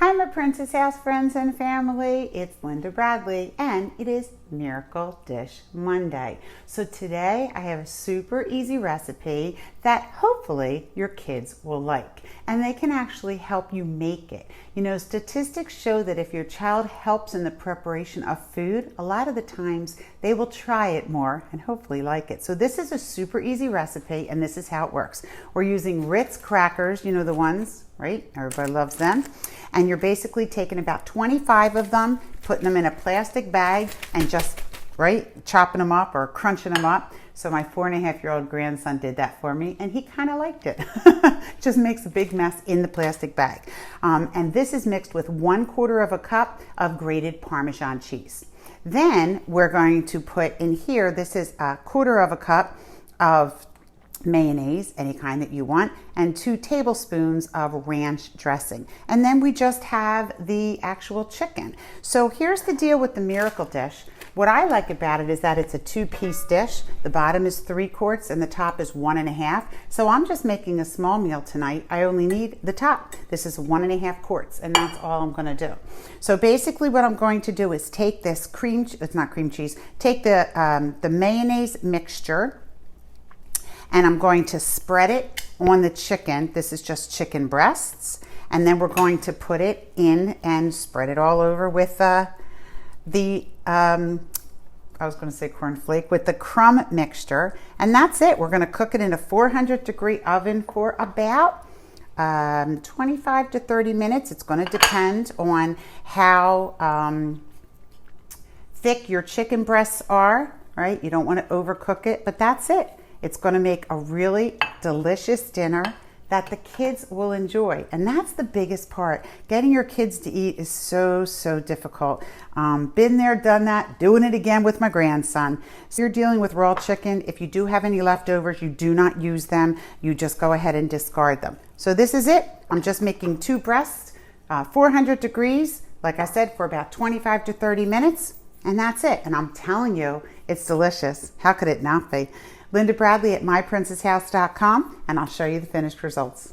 Hi, my Princess House friends and family. It's Linda Bradley, and it is Miracle Dish Monday. So today I have a super easy recipe that hopefully your kids will like, and they can actually help you make it. You know, statistics show that if your child helps in the preparation of food, a lot of the times they will try it more and hopefully like it. So this is a super easy recipe, and this is how it works. We're using Ritz crackers, you know the ones, right? Everybody loves them. And you're basically taking about 25 of them, putting them in a plastic bag and just, chopping them up or crunching them up. So my 4.5-year-old grandson did that for me, and he kind of liked it. Just makes a big mess in the plastic bag. And this is mixed with 1/4 cup of grated Parmesan cheese. Then we're going to put in here, this is 1/4 cup of mayonnaise, any kind that you want, and 2 tablespoons of ranch dressing. And then we just have the actual chicken. So here's the deal with the Miracle Dish. What I like about it is that it's a 2-piece dish. The bottom is 3 quarts and the top is 1.5. So I'm just making a small meal tonight. I only need the top. This is 1.5 quarts, and that's all I'm gonna do. So basically what I'm going to do is take this take the mayonnaise mixture, and I'm going to spread it on the chicken. This is just chicken breasts. And then we're going to put it in and spread it all over with I was gonna say cornflake, with the crumb mixture. And that's it. We're gonna cook it in a 400-degree oven for about 25 to 30 minutes. It's gonna depend on how thick your chicken breasts are, right? You don't wanna overcook it, but that's it. It's going to make a really delicious dinner that the kids will enjoy. And that's the biggest part. Getting your kids to eat is so difficult. Been there, done that, doing it again with my grandson. So you're dealing with raw chicken. If you do have any leftovers, you do not use them. You just go ahead and discard them. So this is it. I'm just making 2 breasts, 400 degrees, like I said, for about 25 to 30 minutes. And that's it. And I'm telling you, it's delicious. How could it not be? Linda Bradley at myprincesshouse.com, and I'll show you the finished results.